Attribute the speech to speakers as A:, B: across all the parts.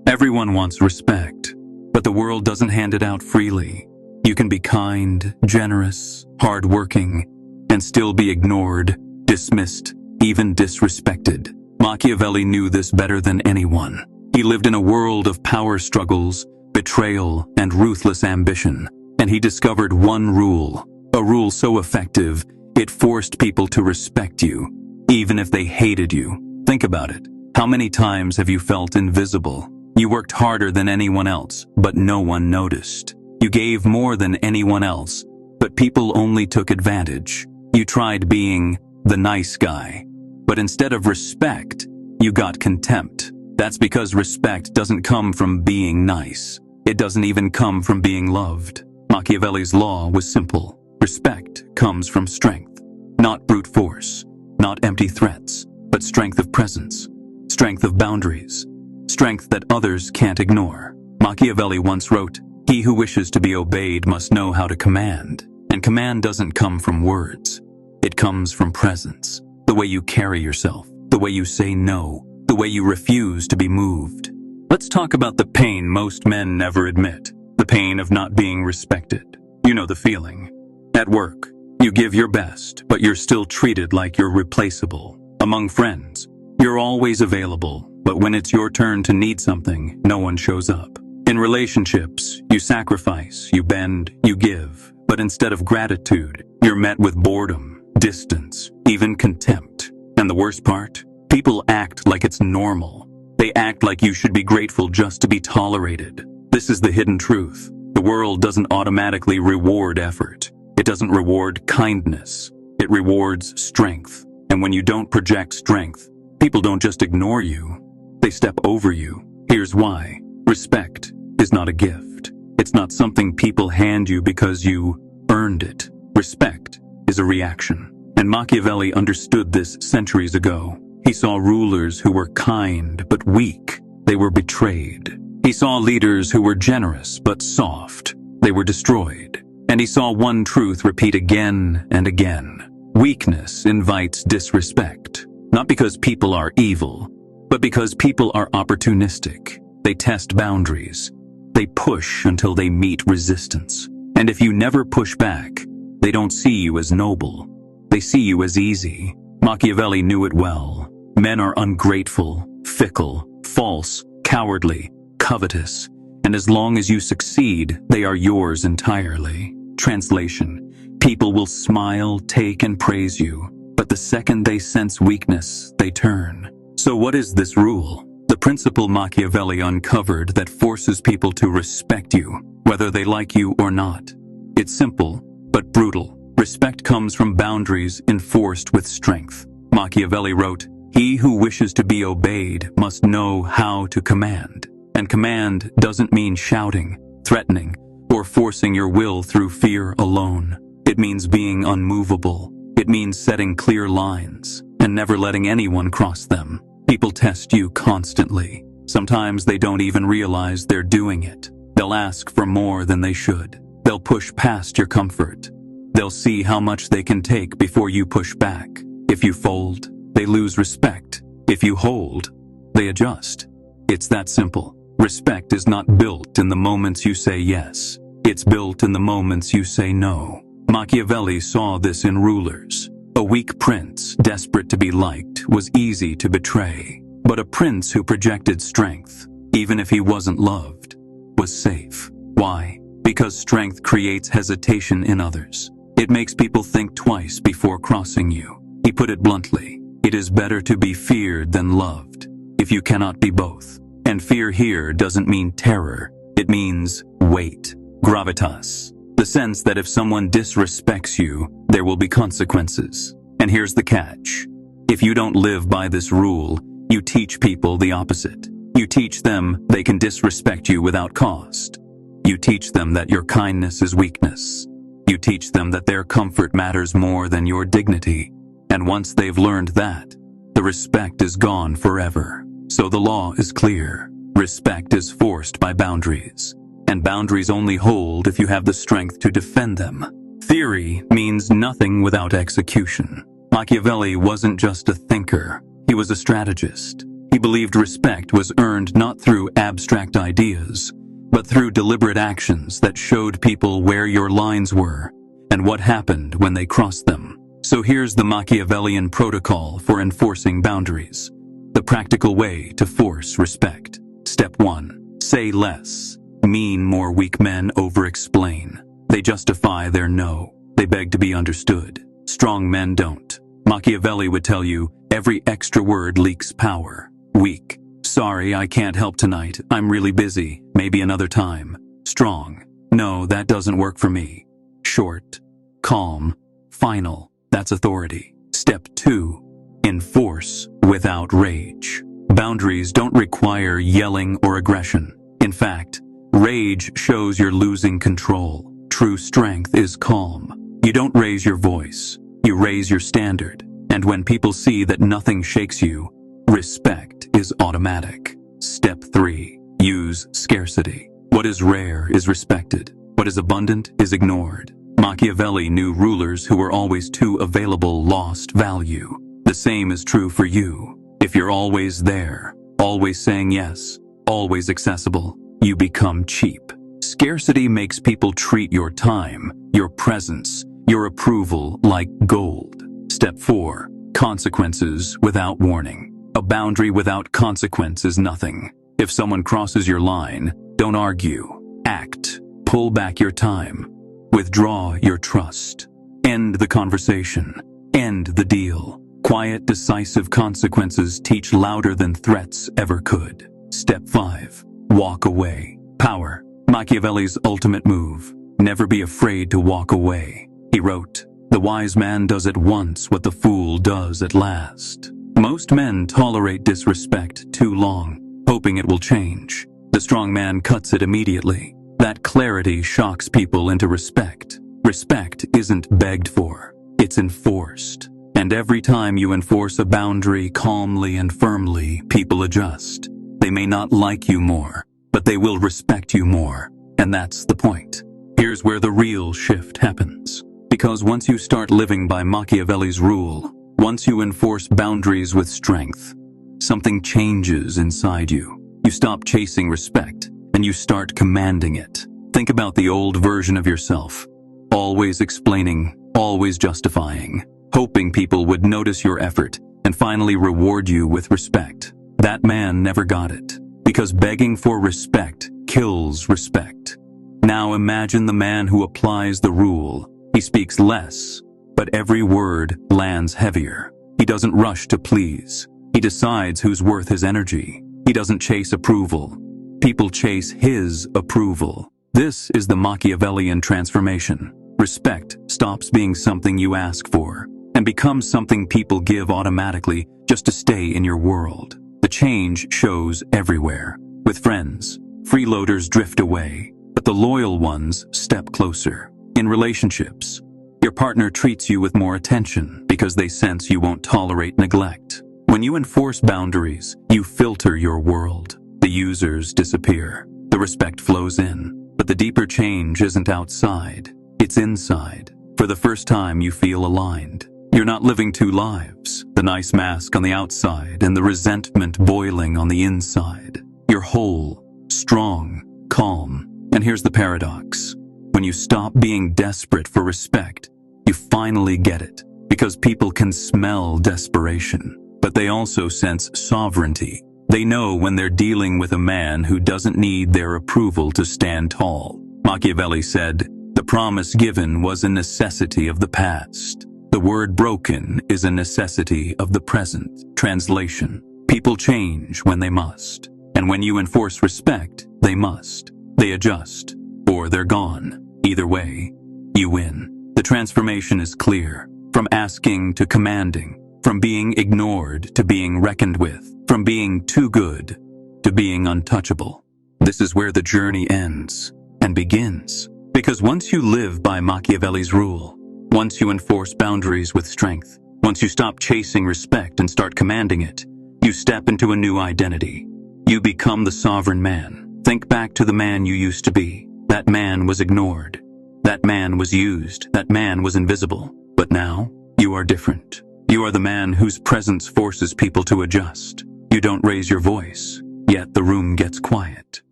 A: Everyone wants respect, but the world doesn't hand it out freely. You can be kind, generous, hardworking, and still be ignored, dismissed, even disrespected. Machiavelli knew this better than anyone. He lived in a world of power struggles, betrayal, and ruthless ambition, and he discovered one rule, a rule so effective, it forced people to respect you, even if they hated you. Think about it. How many times have you felt invisible? You worked harder than anyone else, but no one noticed. You gave more than anyone else, but people only took advantage. You tried being the nice guy, but instead of respect, you got contempt. That's because respect doesn't come from being nice. It doesn't even come from being loved. Machiavelli's law was simple. Respect comes from strength, not brute force, not empty threats, but strength of presence, strength of boundaries, strength that others can't ignore. Machiavelli once wrote, "He who wishes to be obeyed must know how to command." And command doesn't come from words. It comes from presence. The way you carry yourself, the way you say no, the way you refuse to be moved. Let's talk about the pain most men never admit. The pain of not being respected. You know the feeling. At work, you give your best, but you're still treated like you're replaceable. Among friends, you're always available, but when it's your turn to need something, no one shows up. In relationships, you sacrifice, you bend, you give, but instead of gratitude, you're met with boredom, distance, even contempt. And the worst part? People act like it's normal. They act like you should be grateful just to be tolerated. This is the hidden truth. The world doesn't automatically reward effort. It doesn't reward kindness. It rewards strength. And when you don't project strength, people don't just ignore you. They step over you. Here's why. Respect is not a gift. It's not something people hand you because you earned it. Respect is a reaction. And Machiavelli understood this centuries ago. He saw rulers who were kind but weak. They were betrayed. He saw leaders who were generous but soft. They were destroyed. And he saw one truth repeat again and again. Weakness invites disrespect. Not because people are evil, but because people are opportunistic. They test boundaries. They push until they meet resistance. And if you never push back, they don't see you as noble. They see you as easy. Machiavelli knew it well. Men are ungrateful, fickle, false, cowardly, covetous, and as long as you succeed, they are yours entirely. Translation: people will smile, take, and praise you, but the second they sense weakness, they turn. So what is this rule? The principle Machiavelli uncovered that forces people to respect you, whether they like you or not. It's simple, but brutal. Respect comes from boundaries enforced with strength. Machiavelli wrote, "He who wishes to be obeyed must know how to command." And command doesn't mean shouting, threatening, or forcing your will through fear alone. It means being unmovable. It means setting clear lines and never letting anyone cross them. People test you constantly. Sometimes they don't even realize they're doing it. They'll ask for more than they should. They'll push past your comfort. They'll see how much they can take before you push back. If you fold, they lose respect. If you hold, they adjust. It's that simple. Respect is not built in the moments you say yes. It's built in the moments you say no. Machiavelli saw this in rulers. A weak prince, desperate to be liked, was easy to betray. But a prince who projected strength, even if he wasn't loved, was safe. Why? Because strength creates hesitation in others. It makes people think twice before crossing you. He put it bluntly, it is better to be feared than loved, if you cannot be both. And fear here doesn't mean terror. It means weight, gravitas. The sense that if someone disrespects you, there will be consequences. And here's the catch. If you don't live by this rule, you teach people the opposite. You teach them they can disrespect you without cost. You teach them that your kindness is weakness. You teach them that their comfort matters more than your dignity. And once they've learned that, the respect is gone forever. So the law is clear. Respect is forced by boundaries. And boundaries only hold if you have the strength to defend them. Theory means nothing without execution. Machiavelli wasn't just a thinker. He was a strategist. He believed respect was earned not through abstract ideas, but through deliberate actions that showed people where your lines were and what happened when they crossed them. So here's the Machiavellian protocol for enforcing boundaries. The practical way to force respect. Step 1. Say less. Mean more. Weak men over-explain. They justify their no. They beg to be understood. Strong men don't. Machiavelli would tell you, every extra word leaks power. Weak. Sorry, I can't help tonight. I'm really busy. Maybe another time. Strong. No, that doesn't work for me. Short. Calm. Final. That's authority. Step 2. Enforce without rage. Boundaries don't require yelling or aggression. In fact, rage shows you're losing control. True strength is calm. You don't raise your voice. You raise your standard. And when people see that nothing shakes you, respect is automatic. Step 3. Use scarcity. What is rare is respected. What is abundant is ignored. Machiavelli knew rulers who were always too available lost value. The same is true for you. If you're always there, always saying yes, always accessible, you become cheap. Scarcity makes people treat your time, your presence, your approval like gold. Step 4. Consequences without warning. A boundary without consequence is nothing. If someone crosses your line, don't argue. Act. Pull back your time. Withdraw your trust. End the conversation. End the deal. Quiet, decisive consequences teach louder than threats ever could. Step 5. Walk away. Power. Machiavelli's ultimate move. Never be afraid to walk away. He wrote, "The wise man does at once what the fool does at last." Most men tolerate disrespect too long, hoping it will change. The strong man cuts it immediately. That clarity shocks people into respect. Respect isn't begged for, it's enforced. And every time you enforce a boundary calmly and firmly, people adjust. They may not like you more, but they will respect you more. And that's the point. Here's where the real shift happens. Because once you start living by Machiavelli's rule, once you enforce boundaries with strength, something changes inside you. You stop chasing respect, and you start commanding it. Think about the old version of yourself. Always explaining, always justifying, hoping people would notice your effort and finally reward you with respect. That man never got it, because begging for respect kills respect. Now imagine the man who applies the rule. He speaks less, but every word lands heavier. He doesn't rush to please. He decides who's worth his energy. He doesn't chase approval. People chase his approval. This is the Machiavellian transformation. Respect stops being something you ask for and becomes something people give automatically just to stay in your world. The change shows everywhere. With friends, freeloaders drift away, but the loyal ones step closer. In relationships, your partner treats you with more attention because they sense you won't tolerate neglect. When you enforce boundaries, you filter your world. The users disappear. The respect flows in. But the deeper change isn't outside. It's inside. For the first time, you feel aligned. You're not living two lives. The nice mask on the outside and the resentment boiling on the inside. You're whole, strong, calm. And here's the paradox. When you stop being desperate for respect, you finally get it. Because people can smell desperation, but they also sense sovereignty. They know when they're dealing with a man who doesn't need their approval to stand tall. Machiavelli said, "The promise given was a necessity of the past. The word broken is a necessity of the present." Translation: people change when they must. And when you enforce respect, they must. They adjust, or they're gone. Either way, you win. The transformation is clear. From asking to commanding. From being ignored to being reckoned with. From being too good to being untouchable. This is where the journey ends and begins. Because once you live by Machiavelli's rule, once you enforce boundaries with strength, once you stop chasing respect and start commanding it, you step into a new identity. You become the sovereign man. Think back to the man you used to be. That man was ignored. That man was used. That man was invisible. But now, you are different. You are the man whose presence forces people to adjust. You don't raise your voice, yet the room gets quiet.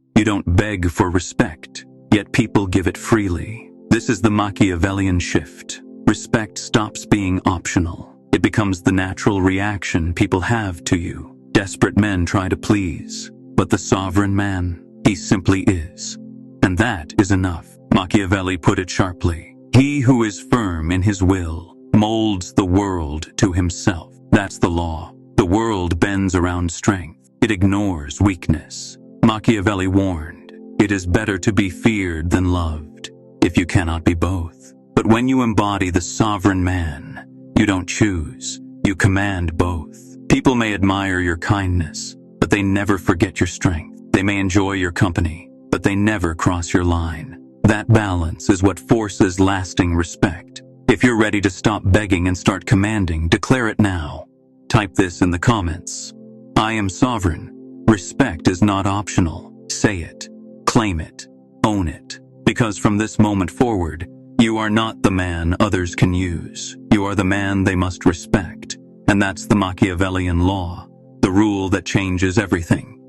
A: You don't beg for respect, yet people give it freely. This is the Machiavellian shift. Respect stops being optional. It becomes the natural reaction people have to you. Desperate men try to please, but the sovereign man, he simply is. And that is enough. Machiavelli put it sharply. He who is firm in his will molds the world to himself. That's the law. The world bends around strength. It ignores weakness. Machiavelli warned, it is better to be feared than loved, if you cannot be both. But when you embody the sovereign man, you don't choose, you command both. People may admire your kindness, but they never forget your strength. They may enjoy your company, but they never cross your line. That balance is what forces lasting respect. If you're ready to stop begging and start commanding, declare it now. Type this in the comments. I am sovereign. Respect is not optional. Say it. Claim it. Own it. Because from this moment forward, you are not the man others can use. You are the man they must respect. And that's the Machiavellian law, the rule that changes everything.